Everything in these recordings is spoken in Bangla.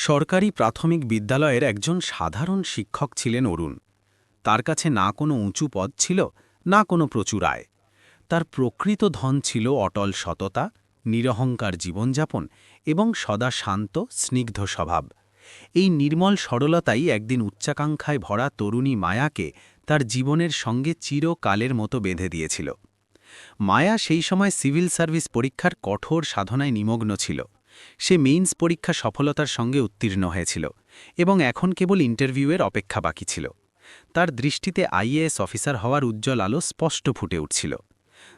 সরকারি প্রাথমিক বিদ্যালয়ের একজন সাধারণ শিক্ষক ছিলেন অরুণ। তার কাছে না কোনো উঁচু পদ ছিল, না কোনো প্রচুর আয়। তার প্রকৃত ধন ছিল অটল সততা, নিরহংকার জীবনযাপন এবং সদা শান্ত স্নিগ্ধ স্বভাব। এই নির্মল সরলতাই একদিন উচ্চাকাঙ্ক্ষায় ভরা তরুণী মায়াকে তার জীবনের সঙ্গে চিরকালের মতো বেঁধে দিয়েছিল। মায়া সেই সময় সিভিল সার্ভিস পরীক্ষার কঠোর সাধনায় নিমগ্ন ছিল। সে মেইনস পরীক্ষা সফলতার সঙ্গে উত্তীর্ণ হয়েছিল এবং এখন কেবল ইন্টারভিউয়ের অপেক্ষা বাকি ছিল। তার দৃষ্টিতে আইএএস অফিসার হওয়ার উজ্জ্বল আলো স্পষ্ট ফুটে উঠছিল।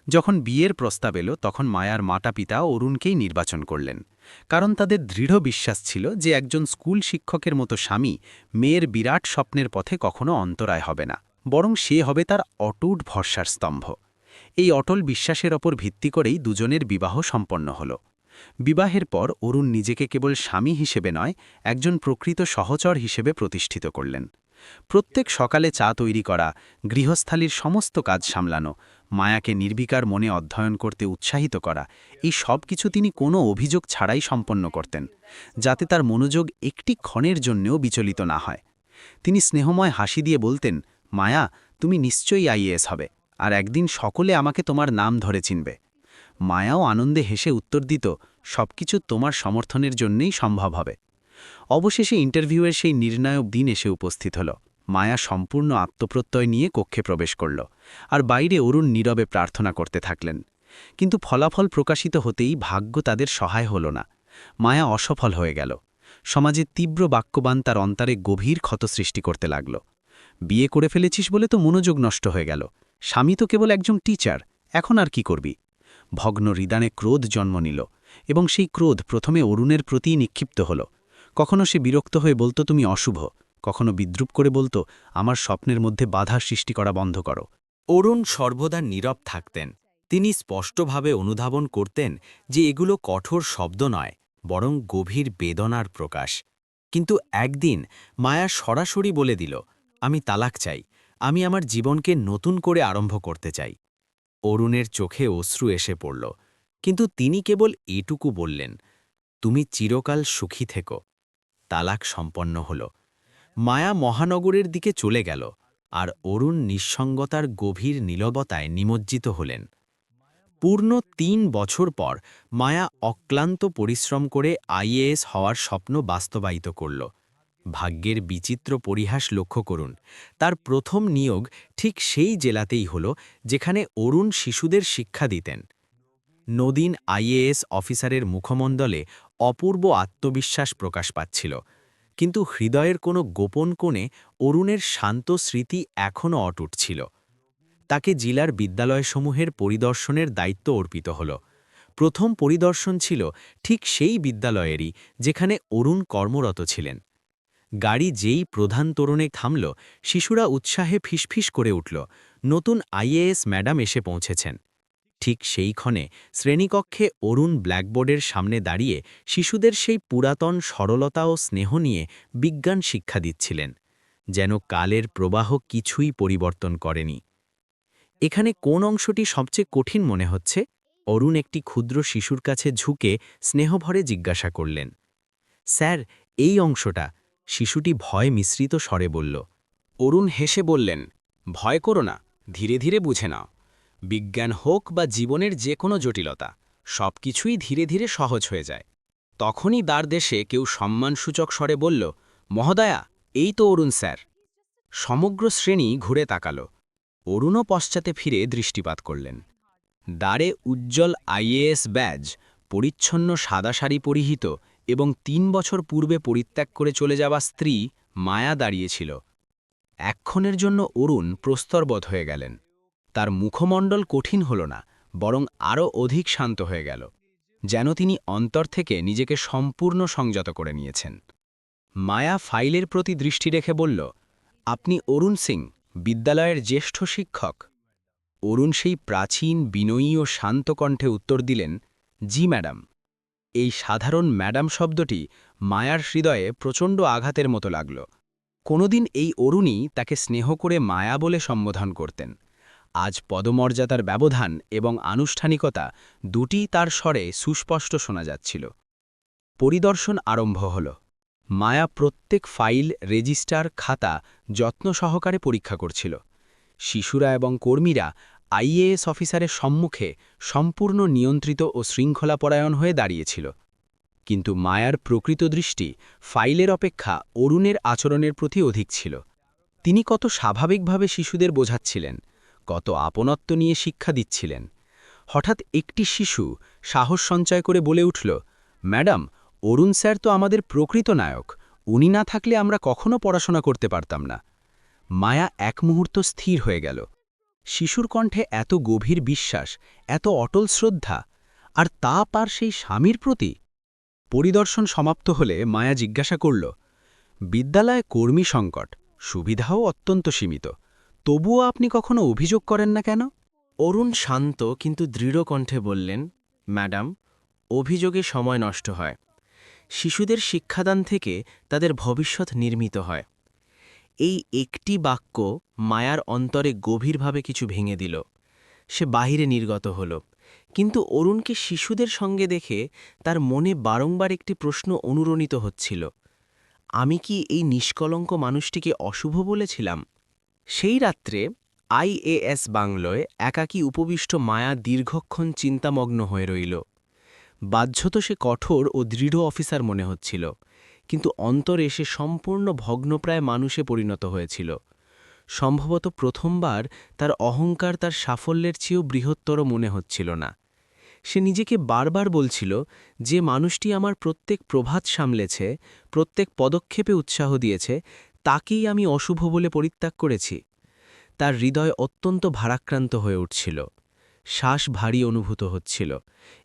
যখন বিয়ের প্রস্তাব এলো তখন মায়ার মাতা পিতা অরুণকেই নির্বাচন করলেন, কারণ তাদের দৃঢ় বিশ্বাস ছিল যে একজন স্কুল শিক্ষকের মতো স্বামী মেয়ের বিরাট স্বপ্নের পথে কখনো অন্তরায় হবে না, বরং সে হবে তার অটুট ভরসার স্তম্ভ। এই অটল বিশ্বাসের ওপর ভিত্তি করেই দুজনের বিবাহ সম্পন্ন হল। বিবাহের পর অরুণ নিজেকে কেবল স্বামী হিসেবে নয়, একজন প্রকৃত সহচর হিসেবে প্রতিষ্ঠিত করলেন। প্রত্যেক সকালে চা তৈরি করা, গৃহস্থালির সমস্ত কাজ সামলানো, মায়াকে নির্বিকার মনে অধ্যয়ন করতে উৎসাহিত করা, এই সব কিছু তিনি কোনো অভিযোগ ছাড়াই সম্পন্ন করতেন, যাতে তার মনোযোগ একটি ক্ষণের জন্যও বিচলিত না হয়। তিনি স্নেহময় হাসি দিয়ে বলতেন, মায়া, তুমি নিশ্চয়ই আইএএস হবে, আর একদিন সকলে আমাকে তোমার নাম ধরে চিনবে। মায়াও আনন্দে হেসে উত্তর দিত, সবকিছু তোমার সমর্থনের জন্যই সম্ভব হবে। অবশেষে ইন্টারভিউয়ের সেই নির্ণায়ক দিন এসে উপস্থিত হল। মায়া সম্পূর্ণ আত্মপ্রত্যয় নিয়ে কক্ষে প্রবেশ করল, আর বাইরে অরুণ নীরবে প্রার্থনা করতে থাকলেন। কিন্তু ফলাফল প্রকাশিত হতেই ভাগ্য তাদের সহায় হল না। মায়া অসফল হয়ে গেল। সমাজের তীব্র বাক্যবান তার অন্তরে গভীর ক্ষত সৃষ্টি করতে লাগল। বিয়ে করে ফেলেছিস বলে তো মনোযোগ নষ্ট হয়ে গেল, স্বামী তো কেবল একজন টিচার, এখন আর কি করবি? ভগ্ন হৃদয়ে ক্রোধ জন্ম নিল, এবং সেই ক্রোধ প্রথমে অরুণের প্রতিই নিক্ষিপ্ত হল। কখনো সে বিরক্ত হয়ে বলতো, তুমি অশুভ, কখনো বিদ্রুপ করে বলতো, আমার স্বপ্নের মধ্যে বাধা সৃষ্টি করা বন্ধ করো। অরুণ সর্বদা নীরব থাকতেন। তিনি স্পষ্টভাবে অনুধাবন করতেন যে এগুলো কঠোর শব্দ নয়, বরং গভীর বেদনার প্রকাশ। কিন্তু একদিন মায়া সরাসরি বলে দিল, আমি তালাক চাই, আমি আমার জীবনকে নতুন করে আরম্ভ করতে চাই। অরুণের চোখে অশ্রু এসে পড়ল, কিন্তু তিনি কেবল এটুকু বললেন, তুমি চিরকাল সুখী থেকো। তালাক সম্পন্ন হল। মায়া মহানগরের দিকে চলে গেল, আর অরুণ নিঃসঙ্গতার গভীর নীরবতায় নিমজ্জিত হলেন। পূর্ণ ৩ বছর পর মায়া অক্লান্ত পরিশ্রম করে আইএএস হওয়ার স্বপ্ন বাস্তবায়িত করল। ভাগ্যের বিচিত্র পরিহাস লক্ষ্য করুন, তার প্রথম নিয়োগ ঠিক সেই জেলাতেই হল যেখানে অরুণ শিশুদের শিক্ষা দিতেন। নদীন আইএএস অফিসারের মুখমণ্ডলে অপূর্ব আত্মবিশ্বাস প্রকাশ পাচ্ছিল, কিন্তু হৃদয়ের কোনো গোপন কোণে অরুণের শান্ত স্মৃতি এখনও অটুট ছিল। তাকে জেলার বিদ্যালয়সমূহের পরিদর্শনের দায়িত্ব অর্পিত হল। প্রথম পরিদর্শন ছিল ঠিক সেই বিদ্যালয়েরই যেখানে অরুণ কর্মরত ছিলেন। গাড়ি যেই প্রধান তোরণে থামল, শিশুরা উৎসাহে ফিসফিস করে উঠল, নতুন আইএএস ম্যাডাম এসে পৌঁছেছেন। ঠিক সেই ক্ষণে শ্রেণীকক্ষে অরুণ ব্ল্যাকবোর্ডের সামনে দাঁড়িয়ে শিশুদের সেই পুরাতন সরলতা ও স্নেহ নিয়ে বিজ্ঞান শিক্ষা দিচ্ছিলেন, যেন কালের প্রবাহ কিছুই পরিবর্তন করেনি। এখানে কোন অংশটি সবচেয়ে কঠিন মনে হচ্ছে? অরুণ একটি ক্ষুদ্র শিশুর কাছে ঝুঁকে স্নেহভরে জিজ্ঞাসা করলেন। স্যার, এই অংশটা, শিশুটি ভয় মিশ্রিত স্বরে বলল। অরুণ হেসে বললেন, ভয় করো না, ধীরে ধীরে বুঝে নাও। বিজ্ঞান হোক বা জীবনের যে কোনো জটিলতা, সব কিছুই ধীরে ধীরে সহজ হয়ে যায়। তখনই দ্বার দেশে কেউ সম্মানসূচক স্বরে বলল, মহোদয়া, এই তো অরুণ স্যার। সমগ্র শ্রেণী ঘুরে তাকাল। অরুণও পশ্চাতে ফিরে দৃষ্টিপাত করলেন। দ্বারে উজ্জ্বল আইএএস ব্যাজ, পরিচ্ছন্ন সাদা শাড়ি পরিহিত এবং ৩ বছর পূর্বে পরিত্যাগ করে চলে যাওয়া স্ত্রী মায়া দাঁড়িয়েছিল। এক্ষণের জন্য অরুণ প্রস্তরবৎ হয়ে গেলেন। তার মুখমণ্ডল কঠিন হল না, বরং আরও অধিক শান্ত হয়ে গেল, যেন তিনি অন্তর থেকে নিজেকে সম্পূর্ণ সংযত করে নিয়েছেন। মায়া ফাইলের প্রতি দৃষ্টি রেখে বলল, আপনি অরুণ সিং, বিদ্যালয়ের জ্যেষ্ঠ শিক্ষক? অরুণ সেই প্রাচীন বিনয়ী ও শান্ত কণ্ঠে উত্তর দিলেন, জি ম্যাডাম। এই সাধারণ ম্যাডাম শব্দটি মায়ার হৃদয়ে প্রচণ্ড আঘাতের মতো লাগল। কোনোদিন এই অরুণই তাকে স্নেহ করে মায়া বলে সম্বোধন করতেন। আজ পদমর্যাদার ব্যবধান এবং আনুষ্ঠানিকতা দুটিই তার স্বরে সুস্পষ্ট শোনা যাচ্ছিল। পরিদর্শন আরম্ভ হল। মায়া প্রত্যেক ফাইল, রেজিস্টার, খাতা যত্ন সহকারে পরীক্ষা করছিল। শিশুরা এবং কর্মীরা আইএএস অফিসারের সম্মুখে সম্পূর্ণ নিয়ন্ত্রিত ও শৃঙ্খলাপরায়ণ হয়ে দাঁড়িয়েছিল। কিন্তু মায়ার প্রকৃত দৃষ্টি ফাইলের অপেক্ষা অরুণের আচরণের প্রতি অধিক ছিল। তিনি কত স্বাভাবিকভাবে শিশুদের বোঝাচ্ছিলেন, কত আপনত্ব নিয়ে শিক্ষা দিচ্ছিলেন। হঠাৎ একটি শিশু সাহস সঞ্চয় করে বলে উঠল, ম্যাডাম, অরুণ স্যার তো আমাদের প্রকৃত নায়ক, উনি না থাকলে আমরা কখনো পড়াশোনা করতে পারতাম না। মায়া এক মুহূর্ত স্থির হয়ে গেল। শিশুর কণ্ঠে এত গভীর বিশ্বাস, এত অটল শ্রদ্ধা, আর তা পার সেই স্বামীর প্রতি। পরিদর্শন সমাপ্ত হলে মায়া জিজ্ঞাসা করল, বিদ্যালয়ে কর্মী সংকট, সুবিধাও অত্যন্ত সীমিত, তবুও আপনি কখনো অভিযোগ করেন না কেন? অরুণ শান্ত কিন্তু দৃঢ় কণ্ঠে বললেন, ম্যাডাম, অভিযোগে সময় নষ্ট হয়। শিশুদের শিক্ষাদান থেকে তাদের ভবিষ্যৎ নির্মিত হয়। এই একটি বাক্য মায়ার অন্তরে গভীরভাবে কিছু ভেঙে দিল। সে বাহিরে নির্গত হল, কিন্তু অরুণকে শিশুদের সঙ্গে দেখে তার মনে বারংবার একটি প্রশ্ন অনুরণিত হচ্ছিল। আমি কি এই নিষ্কলঙ্ক মানুষটিকে অশুভ বলেছিলাম? সেই রাত্রে আইএএস বাংলোয় একাকী উপবিষ্ট মায়া দীর্ঘক্ষণ চিন্তামগ্ন হয়ে রইল। বাহ্যত সে কঠোর ও দৃঢ় অফিসার মনে হচ্ছিল, কিন্তু অন্তরে সে সম্পূর্ণ ভগ্নপ্রায় মানুষে পরিণত হয়েছিল। সম্ভবত প্রথমবার তার অহংকার তার সাফল্যের চেয়েও বৃহত্তর মনে হচ্ছিল না। সে নিজেকে বারবার বলছিল, যে মানুষটি আমার প্রত্যেক প্রভাত সামলেছে, প্রত্যেক পদক্ষেপে উৎসাহ দিয়েছে, তাকেই আমি অশুভ বলে পরিত্যাগ করেছি। তার হৃদয় অত্যন্ত ভারাক্রান্ত হয়ে উঠছিল, শ্বাস ভারী অনুভূত হচ্ছিল,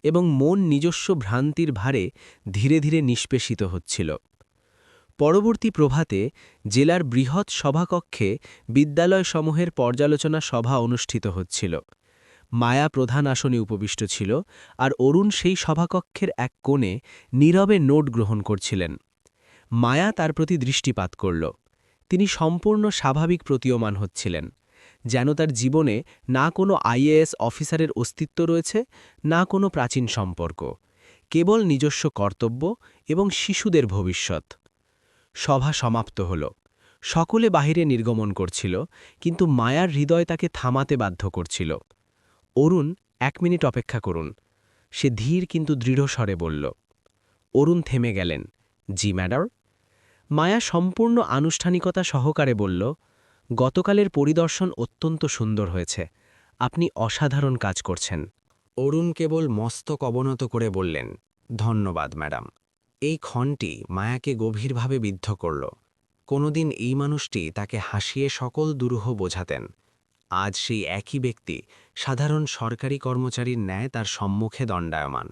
এবং মন নিজস্ব ভ্রান্তির ভারে ধীরে ধীরে নিষ্পেষিত হচ্ছিল। পরবর্তী প্রভাতে জেলার বৃহৎ সভাকক্ষে বিদ্যালয়সমূহের পর্যালোচনা সভা অনুষ্ঠিত হচ্ছিল। মায়া প্রধান আসনে উপবিষ্ট ছিল, আর অরুণ সেই সভাকক্ষের এক কোণে নীরবে নোট গ্রহণ করছিলেন। মায়া তার প্রতি দৃষ্টিপাত করল। তিনি সম্পূর্ণ স্বাভাবিক প্রতীয়মান হচ্ছিলেন, যেন তার জীবনে না কোনো আইএএস অফিসারের অস্তিত্ব রয়েছে, না কোনো প্রাচীন সম্পর্ক, কেবল নিজস্ব কর্তব্য এবং শিশুদের ভবিষ্যৎ। সভা সমাপ্ত হল। সকলে বাহিরে নির্গমন করছিল, কিন্তু মায়ার হৃদয় তাকে থামাতে বাধ্য করছিল। অরুণ, 1 মিনিট অপেক্ষা করুন, সে ধীর কিন্তু দৃঢ় স্বরে বলল। অরুণ থেমে গেলেন। জি ম্যাডাম। মায়া সম্পূর্ণ আনুষ্ঠানিকতা সহকারে বলল, গতকালের পরিদর্শন অত্যন্ত সুন্দর হয়েছে, আপনি অসাধারণ কাজ করছেন। অরুণ কেবল মস্তক অবনত করে বললেন, ধন্যবাদ ম্যাডাম। এই ক্ষণটি মায়াকে গভীরভাবে বিদ্ধ করল। কোনোদিন এই মানুষটি তাকে হাসিয়ে সকল দুরূহ বোঝাতেন। আজ সেই একই ব্যক্তি সাধারণ সরকারি কর্মচারীর ন্যায় তার সম্মুখে দণ্ডায়মান।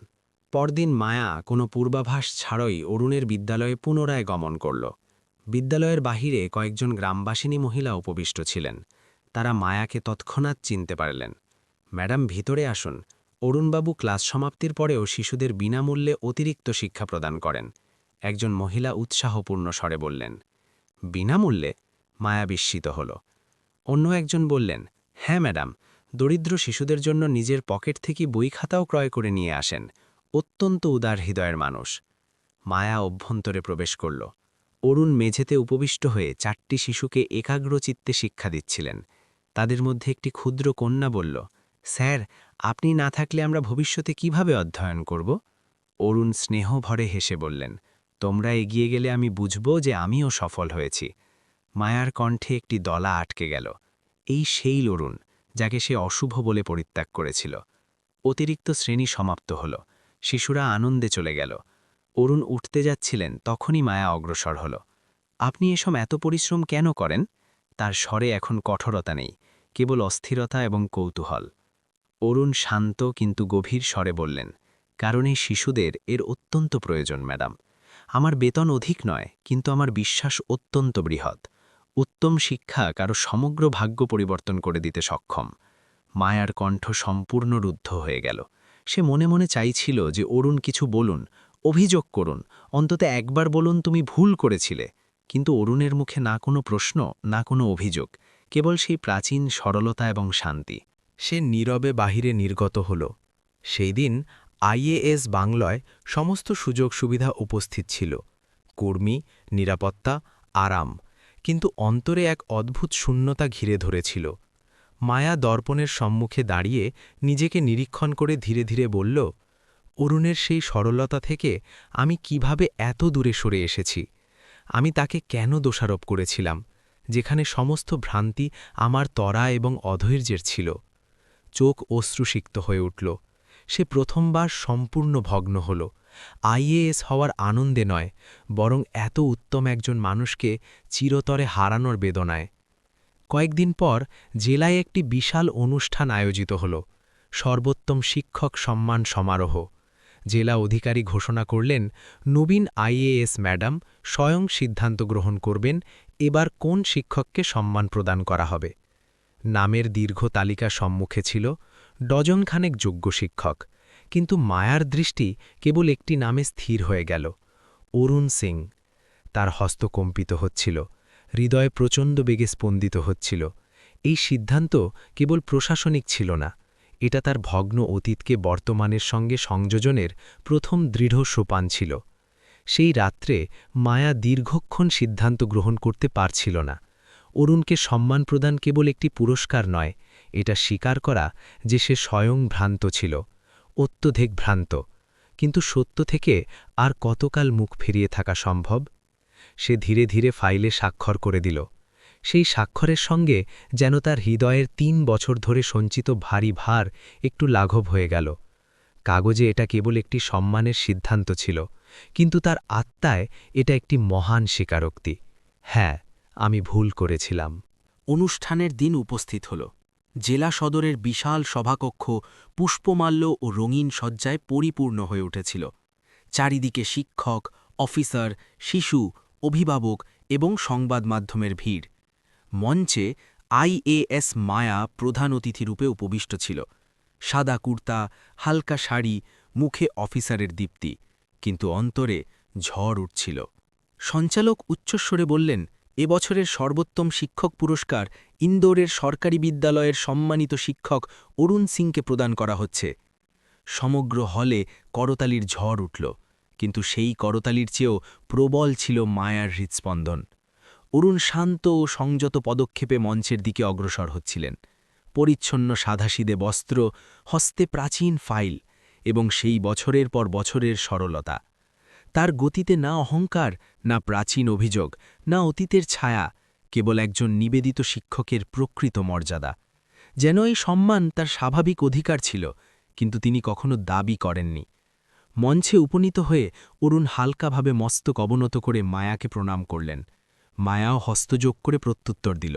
পরদিন মায়া কোনো পূর্বাভাস ছাড়াই অরুণের বিদ্যালয়ে পুনরায় গমন করল। বিদ্যালয়ের বাহিরে কয়েকজন গ্রামবাসিনী মহিলা উপবিষ্ট ছিলেন। তারা মায়াকে তৎক্ষণাৎ চিনতে পারলেন। ম্যাডাম, ভিতরে আসুন। অরুণবাবু ক্লাস সমাপ্তির পরেও শিশুদের বিনামূল্যে অতিরিক্ত শিক্ষা প্রদান করেন, একজন মহিলা উৎসাহপূর্ণ স্বরে বললেন। বিনামূল্যে? মায়া বিস্মিত হল। অন্য একজন বললেন, হ্যাঁ ম্যাডাম, দরিদ্র শিশুদের জন্য নিজের পকেট থেকে বই খাতাও ক্রয় করে নিয়ে আসেন। অত্যন্ত উদার হৃদয়ের মানুষ। মায়া অভ্যন্তরে প্রবেশ করল। অরুণ মেঝেতে উপবিষ্ট হয়ে 4টি শিশুকে একাগ্রচিত্তে শিক্ষা দিচ্ছিলেন। তাদের মধ্যে একটি ক্ষুদ্র কন্যা বলল, স্যার, আপনি না থাকলে আমরা ভবিষ্যতে কিভাবে অধ্যয়ন করব? অরুণ স্নেহ ভরে হেসে বললেন, তোমরা এগিয়ে গেলে আমি বুঝব যে আমিও সফল হয়েছি। মায়ার কণ্ঠে একটি দলা আটকে গেল। এই সেই অরুণ, যাকে সে অশুভ বলে পরিত্যাগ করেছিল। অতিরিক্ত শ্রেণী সমাপ্ত হল। শিশুরা আনন্দে চলে গেল। অরুণ উঠতে যাচ্ছিলেন, তখনই মায়া অগ্রসর হল। আপনি এসব এত পরিশ্রম কেন করেন? তার স্বরে এখন কঠোরতা নেই, কেবল অস্থিরতা এবং কৌতূহল। অরুণ শান্ত কিন্তু গভীর স্বরে বললেন, কারণ এই শিশুদের এর অত্যন্ত প্রয়োজন ম্যাডাম। আমার বেতন অধিক নয়, কিন্তু আমার বিশ্বাস অত্যন্ত বৃহৎ। উত্তম শিক্ষা কারো সমগ্র ভাগ্য পরিবর্তন করে দিতে সক্ষম। মায়ার কণ্ঠ সম্পূর্ণ রুদ্ধ হয়ে গেল। সে মনে মনে চাইছিল যে অরুণ কিছু বলুন, অভিযোগ করুন, অন্তত একবার বলুন তুমি ভুল করেছিলে। কিন্তু অরুণের মুখে না কোনো প্রশ্ন, না কোনো অভিযোগ, কেবল সেই প্রাচীন সরলতা এবং শান্তি। সে নীরবে বাহিরে নির্গত হল। সেই দিন আইএএস বাংলায় সমস্ত সুযোগ সুবিধা উপস্থিত ছিল। কর্মী, নিরাপত্তা, আরাম, কিন্তু অন্তরে এক অদ্ভুত শূন্যতা ঘিরে ধরেছিল। মায়া দর্পণের সম্মুখে দাঁড়িয়ে নিজেকে নিরীক্ষণ করে ধীরে ধীরে বলল, অরুণের সেই সরলতা থেকে আমি কিভাবে এত দূরে সরে এসেছি। আমি তাকে কেন দোষারোপ করেছিলাম, যেখানে সমস্ত ভ্রান্তি আমার ত্বরা এবং অধৈর্যের ছিল। চোখ অশ্রুসিক্ত হয়ে উঠল। সে প্রথমবার সম্পূর্ণ ভগ্ন হল, আইএএস হওয়ার আনন্দে নয়, বরং এত উত্তম একজন মানুষকে চিরতরে হারানোর বেদনায়। কয়েকদিন পর জেলায় একটি বিশাল অনুষ্ঠান আয়োজিত হল, সর্বোত্তম শিক্ষক সম্মান সমারোহ। জেলা অধিকারী ঘোষণা করলেন, নবীন আইএএস ম্যাডাম স্বয়ং সিদ্ধান্ত গ্রহণ করবেন এবার কোন শিক্ষককে সম্মান প্রদান করা হবে। নামের দীর্ঘ তালিকা সম্মুখে ছিল, ডজনখানেক যোগ্য শিক্ষক, কিন্তু মায়ার দৃষ্টি কেবল একটি নামে স্থির হয়ে গেল, অরুণ সিং। তার হস্ত কম্পিত হচ্ছিল, হৃদয় প্রচণ্ড বেগে স্পন্দিত হচ্ছিল। এই সিদ্ধান্ত কেবল প্রশাসনিক ছিল না, এটা তার ভগ্ন অতীতকে বর্তমানের সঙ্গে সংযোজনের প্রথম দৃঢ় সোপান ছিল। সেই রাত্রে মায়া দীর্ঘক্ষণ সিদ্ধান্ত গ্রহণ করতে পারছিল না। অরুণকে সম্মান প্রদান কেবল একটি পুরস্কার নয়, এটা স্বীকার করা যে সে স্বয়ং ভ্রান্ত ছিল, অত্যধিক ভ্রান্ত। কিন্তু সত্য থেকে আর কতকাল মুখ ফিরিয়ে থাকা সম্ভব? সে ধীরে ধীরে ফাইলে স্বাক্ষর করে দিল। সেই স্বাক্ষরের সঙ্গে যেন তার হৃদয়ের ৩ বছর ধরে সঞ্চিত ভারী ভার একটু লাঘব হয়ে গেল। কাগজে এটা কেবল একটি সম্মানের সিদ্ধান্ত ছিল, কিন্তু তার আত্মায় এটা একটি মহান স্বীকারোক্তি। হ্যাঁ, আমি ভুল করেছিলাম। অনুষ্ঠানের দিন উপস্থিত হল। জেলা সদরের বিশাল সভাকক্ষ পুষ্পমাল্য ও রঙিন সজ্জায় পরিপূর্ণ হয়ে উঠেছিল। চারিদিকে শিক্ষক, অফিসার, শিশু, অভিভাবক এবং সংবাদ মাধ্যমের ভিড়। মঞ্চে আইএএস মায়া প্রধান অতিথিরূপে উপবিষ্ট ছিল। সাদা কুর্তা, হালকা শাড়ি, মুখে অফিসারের দীপ্তি, কিন্তু অন্তরে ঝড় উঠছিল। সঞ্চালক উচ্চস্বরে বললেন, এবছরের সর্বোত্তম শিক্ষক পুরস্কার ইন্দোরের সরকারি বিদ্যালয়ের সম্মানিত শিক্ষক অরুণ সিংকে প্রদান করা হচ্ছে। সমগ্র হলে করতালির ঝড় উঠল, কিন্তু সেই করতালির চেয়েও প্রবল ছিল মায়ার হৃৎস্পন্দন। অরুণ শান্ত ও সংযত পদক্ষেপে মঞ্চের দিকে অগ্রসর হচ্ছিলেন। পরিচ্ছন্ন সাধাসিদে বস্ত্র, হস্তে প্রাচীন ফাইল এবং সেই বছরের পর বছরের সরলতা। তার গতিতে না অহংকার, না প্রাচীন অভিযোগ, না অতীতের ছায়া, কেবল একজন নিবেদিত শিক্ষকের প্রকৃত মর্যাদা। যেন এই সম্মান তার স্বাভাবিক অধিকার ছিল, কিন্তু তিনি কখনো দাবি করেননি। মঞ্চে উপনীত হয়ে অরুণ হালকাভাবে মস্তক অবনত করে মায়াকে প্রণাম করলেন। মায়াও হস্তযোগ করে প্রত্যুত্তর দিল,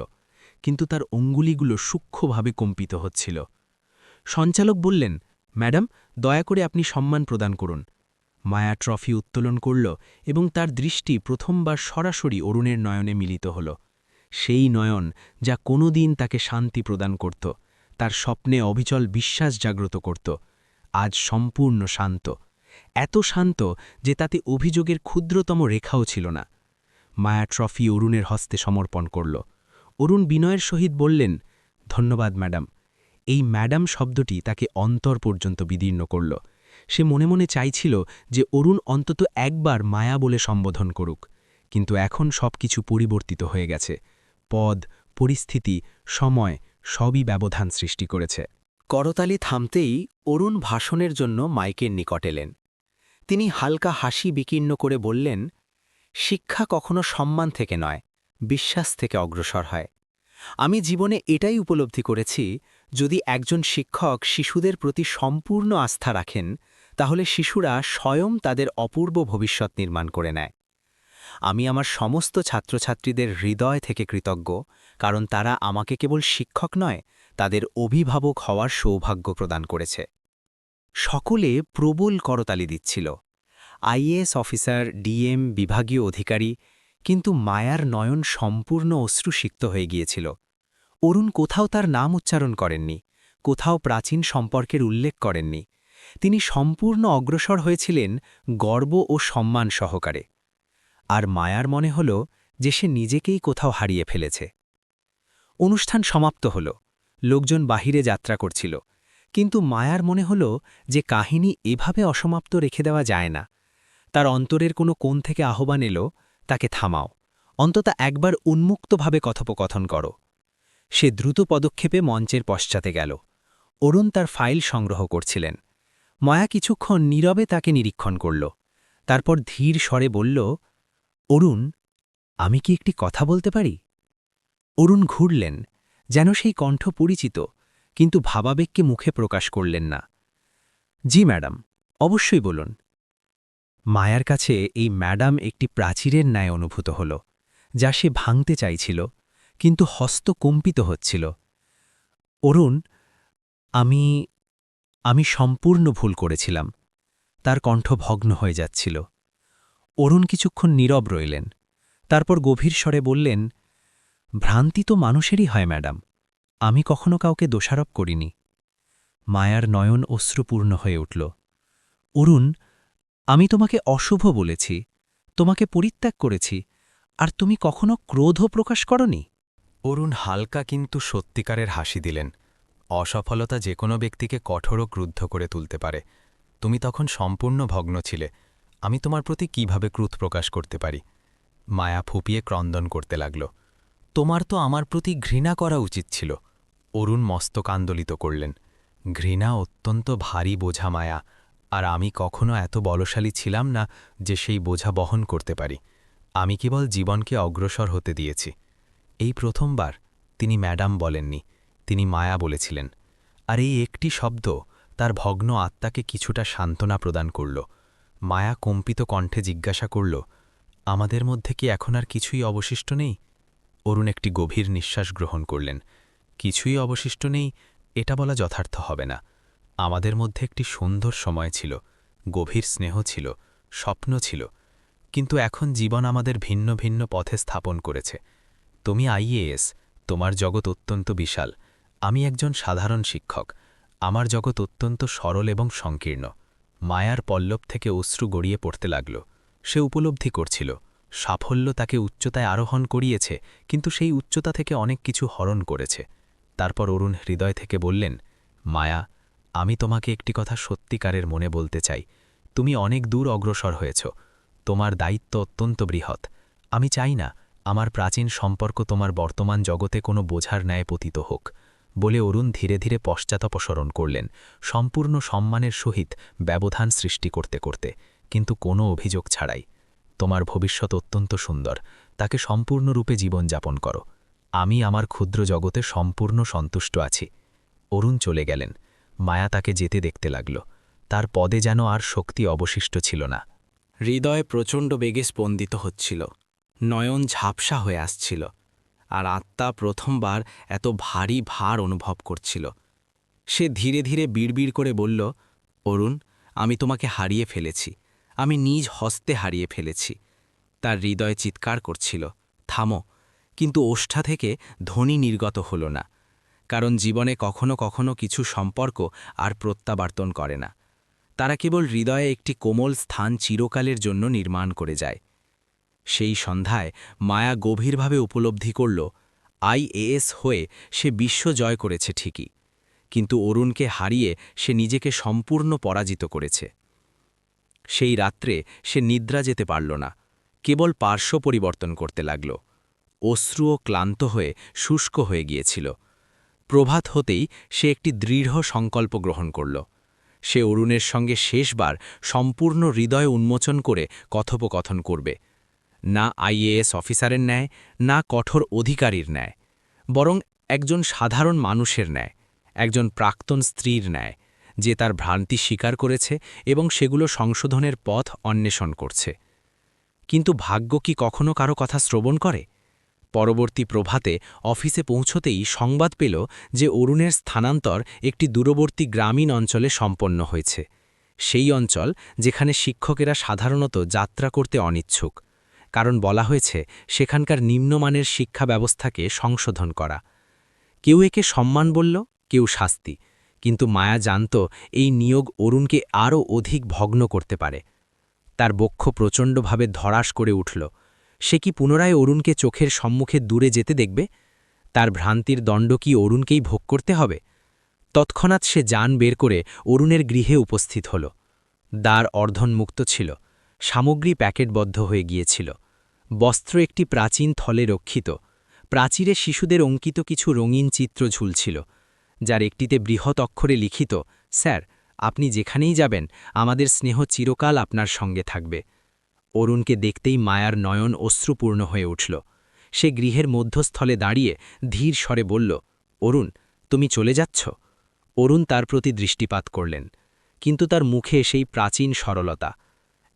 কিন্তু তার অঙ্গুলিগুলো সূক্ষ্মভাবে কম্পিত হচ্ছিল। সঞ্চালক বললেন, ম্যাডাম, দয়া করে আপনি সম্মান প্রদান করুন। মায়া ট্রফি উত্তোলন করল এবং তার দৃষ্টি প্রথমবার সরাসরি অরুণের নয়নে মিলিত হল। সেই নয়ন যা কোনোদিন তাকে শান্তি প্রদান করত, তার স্বপ্নে অবিচল বিশ্বাস জাগ্রত করত, আজ সম্পূর্ণ শান্ত। এত শান্ত যে তাতে অভিযোগের ক্ষুদ্রতম রেখাও ছিল না। মায়া ট্রফি অরুণের হস্তে সমর্পণ করল। অরুণ বিনয়ের সহিত বললেন, ধন্যবাদ ম্যাডাম। এই ম্যাডাম শব্দটি তাকে অন্তর পর্যন্ত বিদীর্ণ করল। সে মনে মনে চাইছিল যে অরুণ অন্তত একবার মায়া বলে সম্বোধন করুক, কিন্তু এখন সবকিছু পরিবর্তিত হয়ে গেছে। পদ, পরিস্থিতি, সময় সবই ব্যবধান সৃষ্টি করেছে। করতালি থামতেই অরুণ ভাষণের জন্য মাইকের নিকট এলেন। তিনি হালকা হাসি বিকীর্ণ করে বললেন, শিক্ষা কখনো সম্মান থেকে নয়, বিশ্বাস থেকে অগ্রসর হয়। আমি জীবনে এটাই উপলব্ধি করেছি, যদি একজন শিক্ষক শিশুদের প্রতি সম্পূর্ণ আস্থা রাখেন, তাহলে শিশুরা স্বয়ং তাদের অপূর্ব ভবিষ্যৎ নির্মাণ করে নেয়। আমি আমার সমস্ত ছাত্রছাত্রীদের হৃদয় থেকে কৃতজ্ঞ, কারণ তারা আমাকে কেবল শিক্ষক নয়, তাদের অভিভাবক হওয়ার সৌভাগ্য প্রদান করেছে। সকলে প্রবল করতালি দিচ্ছিল, আইএএস অফিসার, ডিএম, বিভাগীয় অধিকারী, কিন্তু মায়ার নয়ন সম্পূর্ণ অশ্রুসিক্ত হয়ে গিয়েছিল। অরুণ কোথাও তার নাম উচ্চারণ করেননি, কোথাও প্রাচীন সম্পর্কের উল্লেখ করেননি। তিনি সম্পূর্ণ অগ্রসর হয়েছিলেন গর্ব ও সম্মান সহকারে। আর মায়ার মনে হল যে সে নিজেকেই কোথাও হারিয়ে ফেলেছে। অনুষ্ঠান সমাপ্ত হল, লোকজন বাহিরে যাত্রা করছিল, কিন্তু মায়ার মনে হল যে কাহিনী এভাবে অসমাপ্ত রেখে দেওয়া যায় না। তার অন্তরের কোনো কোণ থেকে আহ্বান এলো, তাকে থামাও, অন্তত একবার উন্মুক্তভাবে কথোপকথন করো। সে দ্রুত পদক্ষেপে মঞ্চের পশ্চাতে গেল। অরুণ তার ফাইল সংগ্রহ করছিলেন। মায়া কিছুক্ষণ নীরবে তাকে নিরীক্ষণ করল, তারপর ধীর স্বরে বলল, অরুণ, আমি কি একটি কথা বলতে পারি? অরুণ ঘুরলেন, যেন সেই কণ্ঠ পরিচিত, কিন্তু ভাবাবেগকে মুখে প্রকাশ করলেন না। জি ম্যাডাম, অবশ্যই বলুন। মায়ার কাছে এই ম্যাডাম একটি প্রাচীরের ন্যায় অনুভূত হল, যা সে ভাঙতে চাইছিল, কিন্তু হস্ত কম্পিত হচ্ছিল। অরুণ, আমি সম্পূর্ণ ভুল করেছিলাম। তার কণ্ঠ ভগ্ন হয়ে যাচ্ছিল। অরুণ কিছুক্ষণ নীরব রইলেন, তারপর গভীর স্বরে বললেন, ভ্রান্তি তো মানুষেরই হয় ম্যাডাম, আমি কখনো কাউকে দোষারোপ করিনি। মায়ার নয়ন অশ্রুপূর্ণ হয়ে উঠল। অরুণ, আমি তোমাকে অশুভ বলেছি, তোমাকে পরিত্যাগ করেছি, আর তুমি কখনো ক্রোধও প্রকাশ করনি। অরুণ হালকা কিন্তু সত্যিকারের হাসি দিলেন। অসফলতা যে কোনো ব্যক্তিকে কঠোর ও ক্রুদ্ধ করে তুলতে পারে। তুমি তখন সম্পূর্ণ ভগ্ন ছিলে। আমি তোমার প্রতি কিভাবে ক্রোধ প্রকাশ করতে পারি? মায়া ফুপিয়ে ক্রন্দন করতে লাগল। তোমার তো আমার প্রতি ঘৃণা করা উচিত ছিল। অরুণ মস্তক আন্দোলিত করলেন। ঘৃণা অত্যন্ত ভারী বোঝা মায়া, আর আমি কখনো এত বলশালী ছিলাম না যে সেই বোঝা বহন করতে পারি। আমি কেবল জীবনকে অগ্রসর হতে দিয়েছি। এই প্রথমবার তিনি ম্যাডাম বলেননি, তিনি মায়া বলেছিলেন। আর এই একটি শব্দ তার ভগ্ন আত্মাকে কিছুটা সান্ত্বনা প্রদান করল। মায়া কম্পিত কণ্ঠে জিজ্ঞাসা করল, আমাদের মধ্যে কি এখন আর কিছুই অবশিষ্ট নেই? অরুণ একটি গভীর নিঃশ্বাস গ্রহণ করলেন। কিছুই অবশিষ্ট নেই, এটা বলা যথার্থ হবে না। আমাদের মধ্যে একটি সুন্দর সময় ছিল, গভীর স্নেহ ছিল, স্বপ্ন ছিল। কিন্তু এখন জীবন আমাদের ভিন্ন ভিন্ন পথে স্থাপন করেছে। তুমি আইএএস, তোমার জগৎ অত্যন্ত বিশাল। আমি একজন সাধারণ শিক্ষক, আমার জগৎ অত্যন্ত সরল এবং সংকীর্ণ। মায়ার পল্লব থেকে অশ্রু গড়িয়ে পড়তে লাগল। সে উপলব্ধি করছিল, সাফল্য তাকে উচ্চতায় আরোহণ করিয়েছে, কিন্তু সেই উচ্চতা থেকে অনেক কিছু হরণ করেছে। তারপর অরুণ হৃদয় থেকে বললেন, মায়া, আমি তোমাকে একটি কথা সত্যিকারের মনে বলতে চাই। তুমি অনেক দূর অগ্রসর হয়েছ, তোমার দায়িত্ব অত্যন্ত বৃহৎ। আমি চাই না আমার প্রাচীন সম্পর্ক তোমার বর্তমান জগতে কোনো বোঝার ন্যায় পতিত হোক। বলে অরুণ ধীরে ধীরে পশ্চাৎপসরণ করলেন, সম্পূর্ণ সম্মানের সহিত ব্যবধান সৃষ্টি করতে করতে, কিন্তু কোনো অভিযোগ ছাড়াই। তোমার ভবিষ্যৎ অত্যন্ত সুন্দর, তাকে সম্পূর্ণরূপে জীবনযাপন করো। আমি আমার ক্ষুদ্র জগতে সম্পূর্ণ সন্তুষ্ট আছি। অরুণ চলে গেলেন। মায়া তাকে যেতে দেখতে লাগল। তার পদে যেন আর শক্তি অবশিষ্ট ছিল না। হৃদয় প্রচণ্ড বেগে স্পন্দিত হচ্ছিল, নয়ন ঝাপসা হয়ে আসছিল, আর আত্মা প্রথমবার এত ভারী ভার অনুভব করছিল। সে ধীরে ধীরে বিড়বিড় করে বলল, অরুণ, আমি তোমাকে হারিয়ে ফেলেছি, আমি নিজ হস্তে হারিয়ে ফেলেছি। তার হৃদয় চিৎকার করছিল, থামো, কিন্তু ওষ্ঠা থেকে ধ্বনি নির্গত হল না, কারণ জীবনে কখনো কখনো কিছু সম্পর্ক আর প্রত্যাবর্তন করে না। তারা কেবল হৃদয়ে একটি কোমল স্থান চিরকালের জন্য নির্মাণ করে যায়। সেই সন্ধ্যায় মায়া গভীরভাবে উপলব্ধি করল, আইএএস হয়ে সে বিশ্ব জয় করেছে ঠিকই, কিন্তু অরুণকে হারিয়ে সে নিজেকে সম্পূর্ণ পরাজিত করেছে। সেই রাত্রে সে নিদ্রা যেতে পারল না, কেবল পার্শ্ব পরিবর্তন করতে লাগল। অশ্রু ও ক্লান্ত হয়ে শুষ্ক হয়ে গিয়েছিল। প্রভাত হতেই সে একটি দৃঢ় সংকল্প গ্রহণ করল। সে অরুণের সঙ্গে শেষবার সম্পূর্ণ হৃদয় উন্মোচন করে কথোপকথন করবে, না আইএএস অফিসারের ন্যায়, না কঠোর অধিকারীর ন্যায়, বরং একজন সাধারণ মানুষের ন্যায়, একজন প্রাক্তন স্ত্রীর ন্যায়, যে তার ভ্রান্তি স্বীকার করেছে এবং সেগুলো সংশোধনের পথ অন্বেষণ করছে। কিন্তু ভাগ্য কি কখনো কারো কথা শ্রবণ করে? পরবর্তী প্রভাতে অফিসে পৌঁছতেই সংবাদ পেল যে অরুণের স্থানান্তর একটি দূরবর্তী গ্রামীণ অঞ্চলে সম্পন্ন হয়েছে, সেই অঞ্চল যেখানে শিক্ষকেরা সাধারণত যাত্রা করতে অনিচ্ছুক, কারণ বলা হয়েছে সেখানকার নিম্নমানের শিক্ষা ব্যবস্থাকে সংশোধন করা। কেউ একে সম্মান বলল, কেউ শাস্তি, কিন্তু মায়া জানত এই নিয়োগ অরুণকে আরও অধিক ভগ্ন করতে পারে। তার বক্ষ প্রচণ্ডভাবে ধরাস করে উঠল। সে কি পুনরায় অরুণকে চোখের সম্মুখে দূরে যেতে দেখবে? তার ভ্রান্তির দণ্ড কি অরুণকেই ভোগ করতে হবে? তৎক্ষণাৎ সে যান বের করে অরুণের গৃহে উপস্থিত হল। দ্বার অর্ধন্মুক্ত ছিল, সামগ্রী প্যাকেটবদ্ধ হয়ে গিয়েছিল। বস্ত্র একটি প্রাচীন থলে রক্ষিত। প্রাচীরে শিশুদের অঙ্কিত কিছু রঙিন চিত্র ঝুলছিল, যার একটিতে বৃহৎ অক্ষরে লিখিত, স্যার, আপনি যেখানেই যাবেন আমাদের স্নেহ চিরকাল আপনার সঙ্গে থাকবে। অরুণকে দেখতেই মায়ার নয়ন অশ্রুপূর্ণ হয়ে উঠল। সে গৃহের মধ্যস্থলে দাঁড়িয়ে ধীর স্বরে বলল, অরুণ, তুমি চলে যাচ্ছ? অরুণ তার প্রতি দৃষ্টিপাত করলেন, কিন্তু তার মুখে সেই প্রাচীন সরলতা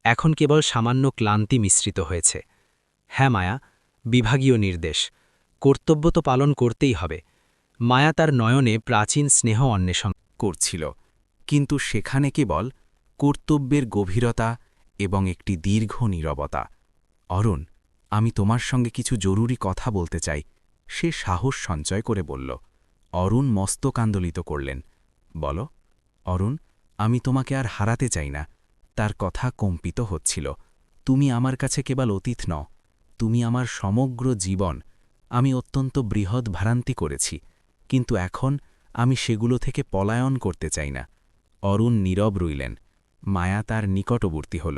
এখন কেবল সামান্য ক্লান্তি মিশ্রিত হয়েছে। হ্যাঁ মায়া, বিভাগীয় নির্দেশ, কর্তব্য তো পালন করতেই হবে। মায়া তার নয়নে প্রাচীন স্নেহ অন্বেষণ করছিল, কিন্তু সেখানে কেবল কর্তব্যের গভীরতা এবং একটি দীর্ঘ নীরবতা। অরুণ, আমি তোমার সঙ্গে কিছু জরুরি কথা বলতে চাই, সে সাহস সঞ্চয় করে বলল। অরুণ মস্তক আন্দোলিত করলেন। বলো। অরুণ, আমি তোমাকে আর হারাতে চাই না। তার কথা কম্পিত হচ্ছিল। তুমি আমার কাছে কেবল অতীত নও, তুমি আমার সমগ্র জীবন। আমি অত্যন্ত বৃহৎ ভ্রান্তি করেছি, কিন্তু এখন আমি সেগুলো থেকে পলায়ন করতে চাই না। অরুণ নীরব রইলেন। মায়া তার নিকটবর্তী হল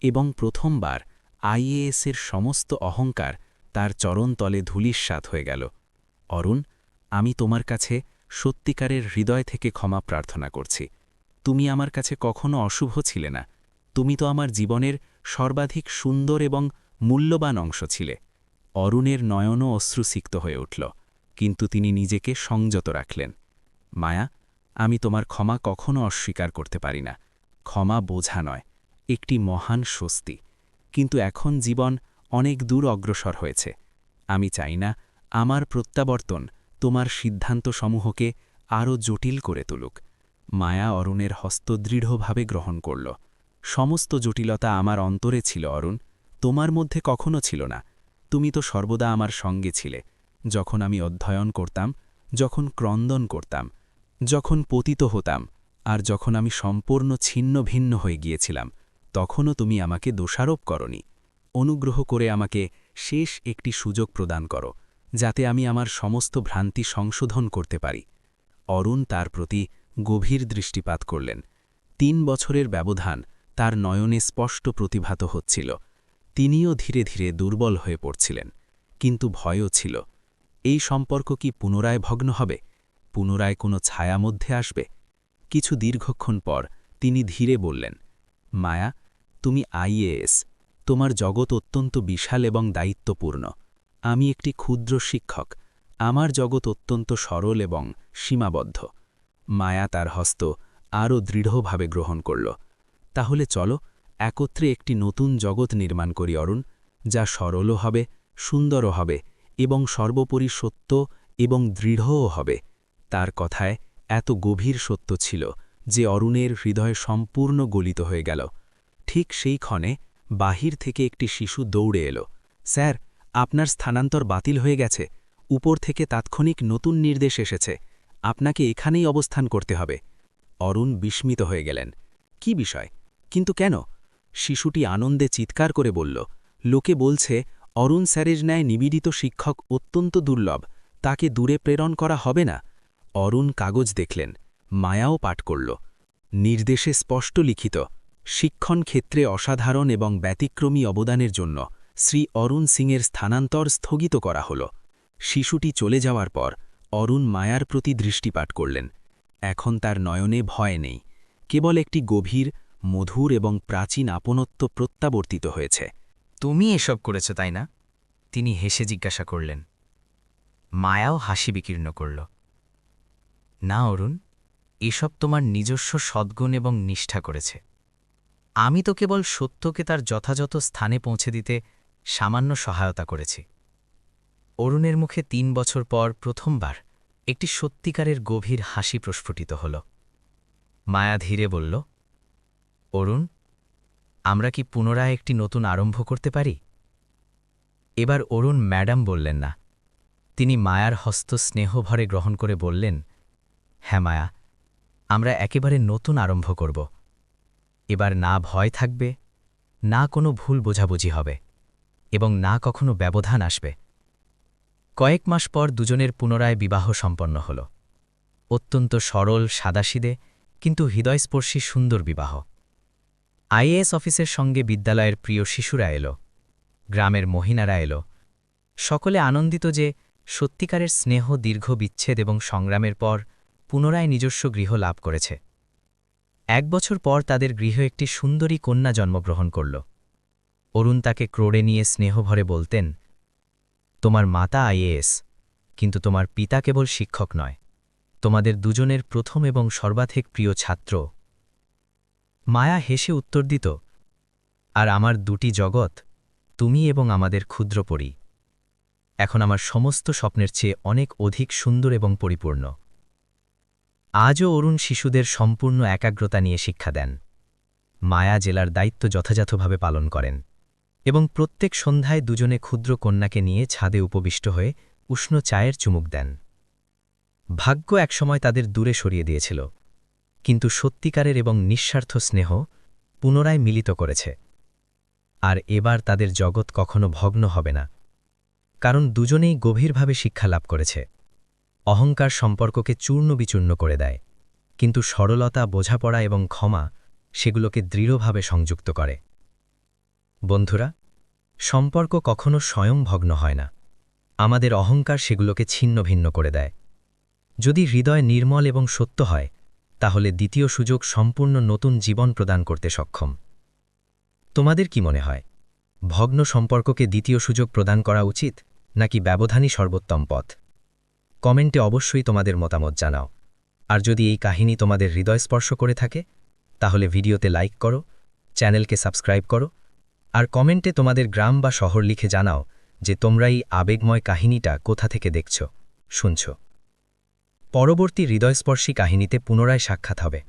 এবং প্রথমবার আইএএসের সমস্ত অহংকার তার চরণতলে ধূলিসাৎ হয়ে গেল। অরুণ, আমি তোমার কাছে সত্যিকারের হৃদয় থেকে ক্ষমা প্রার্থনা করছি। তুমি আমার কাছে কখনো অশুভ ছিলে না। তুমি তো আমার জীবনের সর্বাধিক সুন্দর এবং মূল্যবান অংশ ছিলে। অরুণের নয়নও অশ্রুসিক্ত হয়ে উঠল, কিন্তু তিনি নিজেকে সংযত রাখলেন। মায়া, আমি তোমার ক্ষমা কখনো অস্বীকার করতে পারি না। ক্ষমা বোঝা নয়, একটি মহান স্বস্তি। কিন্তু এখন জীবন অনেক দূর অগ্রসর হয়েছে। আমি চাই না আমার প্রত্যাবর্তন তোমার সিদ্ধান্তসমূহকে আরও জটিল করে তুলুক। মায়া অরুণের হস্ত দৃঢ়ভাবে গ্রহণ করল। সমস্ত জটিলতা আমার অন্তরে ছিল অরুণ, তোমার মধ্যে কখনো ছিল না। তুমি তো সর্বদা আমার সঙ্গে ছিলে, যখন আমি অধ্যয়ন করতাম, যখন ক্রন্দন করতাম, যখন পতিত হতাম, আর যখন আমি সম্পূর্ণ ছিন্ন ভিন্ন হয়ে গিয়েছিলাম, তখনও তুমি আমাকে দোষারোপ করনি। অনুগ্রহ করে আমাকে শেষ একটি সুযোগ প্রদান করো, যাতে আমি আমার সমস্ত ভ্রান্তি সংশোধন করতে পারি। অরুণ তার প্রতি গভীর দৃষ্টিপাত করলেন। ৩ বছরের ব্যবধান তার নয়নে স্পষ্ট প্রতিভাত হচ্ছিল। তিনিও ধীরে ধীরে দুর্বল হয়ে পড়ছিলেন, কিন্তু ভয়ও ছিল। এই সম্পর্ক কি পুনরায় ভগ্ন হবে? পুনরায় কোনো ছায়া মধ্যে আসবে? কিছু দীর্ঘক্ষণ পর তিনি ধীরে বললেন, মায়া, তুমি আইএএস, তোমার জগৎ অত্যন্ত বিশাল এবং দায়িত্বপূর্ণ। আমি একটি ক্ষুদ্র শিক্ষক, আমার জগৎ অত্যন্ত সরল এবং সীমাবদ্ধ। মায়া তার হস্ত আরও দৃঢ়ভাবে গ্রহণ করল। তাহলে চলো একত্রে একটি নতুন জগৎ নির্মাণ করি অরুণ, যা সরলও হবে, সুন্দরও হবে এবং সর্বোপরি সত্য এবং দৃঢ়ও হবে। তার কথায় এত গভীর সত্য ছিল যে অরুণের হৃদয় সম্পূর্ণ গলিত হয়ে গেল। ঠিক সেই ক্ষণে বাহির থেকে একটি শিশু দৌড়ে এলো। স্যার, আপনার স্থানান্তর বাতিল হয়ে গেছে। উপর থেকে তাৎক্ষণিক নতুন নির্দেশ এসেছে। আপনাকে এখানেই অবস্থান করতে হবে। অরুণ বিস্মিত হয়ে গেলেন। কি বিষয়? কিন্তু কেন? শিশুটি আনন্দে চিৎকার করে বলল, লোকে বলছে অরুণ স্যারের ন্যায় নিবিড়িত শিক্ষক অত্যন্ত দুর্লভ, তাকে দূরে প্রেরণ করা হবে না। অরুণ কাগজ দেখলেন, মায়াও পাঠ করল। নির্দেশে স্পষ্ট লিখিত, শিক্ষণ ক্ষেত্রে অসাধারণ এবং ব্যতিক্রমী অবদানের জন্য শ্রী অরুণ সিংয়ের স্থানান্তর স্থগিত করা হল। শিশুটি চলে যাওয়ার পর অরুণ মায়ার প্রতি দৃষ্টিপাত করলেন। এখন তার নয়নে ভয় নেই, কেবল একটি গভীর, মধুর এবং প্রাচীন আপনত্ব প্রত্যাবর্তিত হয়েছে। তুমি এসব করেছ তাই না? তিনি হেসে জিজ্ঞাসা করলেন। মায়াও হাসি বিকীর্ণ করল। না অরুণ, এসব তোমার নিজস্ব সদ্গুণ এবং নিষ্ঠা করেছে। আমি তো কেবল সত্যকে তার যথাযথ স্থানে পৌঁছে দিতে সামান্য সহায়তা করেছি। অরুণের মুখে ৩ বছর পর প্রথমবার একটি সত্যিকারের গভীর হাসি প্রস্ফুটিত হল। মায়া ধীরে বলল, অরুণ, আমরা কি পুনরায় একটি নতুন আরম্ভ করতে পারি? এবার অরুণ ম্যাডাম বললেন না। তিনি মায়ার হস্ত স্নেহভরে গ্রহণ করে বললেন, হ্যাঁ মায়া, আমরা একেবারে নতুন আরম্ভ করব। এবার না ভয় থাকবে, না কোনো ভুল বোঝাবুঝি হবে এবং না কখনো ব্যবধান আসবে। কয়েক মাস পর দুজনের পুনরায় বিবাহ সম্পন্ন হল। অত্যন্ত সরল, সাদাসিদে কিন্তু হৃদয়স্পর্শী সুন্দর বিবাহ। আইএএস অফিসের সঙ্গে বিদ্যালয়ের প্রিয় শিশুরা এলো, গ্রামের মহিলারা এলো, সকলে আনন্দিত যে সত্যিকারের স্নেহ দীর্ঘ বিচ্ছেদ এবং সংগ্রামের পর পুনরায় নিজস্ব গৃহ লাভ করেছে। 1 বছর পর তাদের গৃহে একটি সুন্দরী কন্যা জন্মগ্রহণ করল। অরুণ তাকে ক্রোড়ে নিয়ে স্নেহভরে বলতেন, তোমার মাতা আইএএস, কিন্তু তোমার পিতা কেবল শিক্ষক নয়, তোমাদের দুজনের প্রথম এবং সর্বাধিক প্রিয় ছাত্র। মায়া হেসে উত্তর দিত, আর আমার দুটি জগৎ, তুমি এবং আমাদের ক্ষুদ্র পরী, এখন আমার সমস্ত স্বপ্নের চেয়ে অনেক অধিক সুন্দর এবং পরিপূর্ণ। আজও অরুণ শিশুদের সম্পূর্ণ একাগ্রতা নিয়ে শিক্ষা দেন। মায়া জেলার দায়িত্ব যথাযথভাবে পালন করেন এবং প্রত্যেক সন্ধ্যায় দুজনে ক্ষুদ্র কন্যাকে নিয়ে ছাদে উপবিষ্ট হয়ে উষ্ণ চায়ের চুমুক দেন। ভাগ্য একসময় তাদের দূরে সরিয়ে দিয়েছিল, কিন্তু সত্যিকারের এবং নিঃস্বার্থ স্নেহ পুনরায় মিলিত করেছে। আর এবার তাদের জগৎ কখনো ভগ্ন হবে না, কারণ দুজনেই গভীরভাবে শিক্ষা লাভ করেছে। অহংকার সম্পর্ককে চূর্ণ বিচূর্ণ করে দেয়, কিন্তু সরলতা, বোঝাপড়া এবং ক্ষমা সেগুলোকে দৃঢ়ভাবে সংযুক্ত করে। বন্ধুরা, সম্পর্ক কখনো স্বয়ং ভগ্ন হয় না, আমাদের অহংকার সেগুলোকে ছিন্ন ভিন্ন করে দেয়। যদি হৃদয় নির্মল এবং সত্য হয়, তাহলে দ্বিতীয় সুযোগ সম্পূর্ণ নতুন জীবন প্রদান করতে সক্ষম। তোমাদের কি মনে হয়, ভগ্ন সম্পর্ককে দ্বিতীয় সুযোগ প্রদান করা উচিত নাকি ব্যবধানই সর্বোত্তম পথ? কমেন্টে অবশ্যই তোমাদের মতামত জানাও। আর যদি এই কাহিনী তোমাদের হৃদয় স্পর্শ করে থাকে, তাহলে ভিডিওতে লাইক করো, চ্যানেলকে সাবস্ক্রাইব করো, আর কমেন্টে তোমাদের গ্রাম বা শহর লিখে জানাও যে তোমরা এই আবেগময় কাহিনীটা কোথা থেকে দেখছ, শুনছ। পরবর্তী হৃদয়স্পর্শী কাহিনীতে পুনরায় সাক্ষাৎ হবে।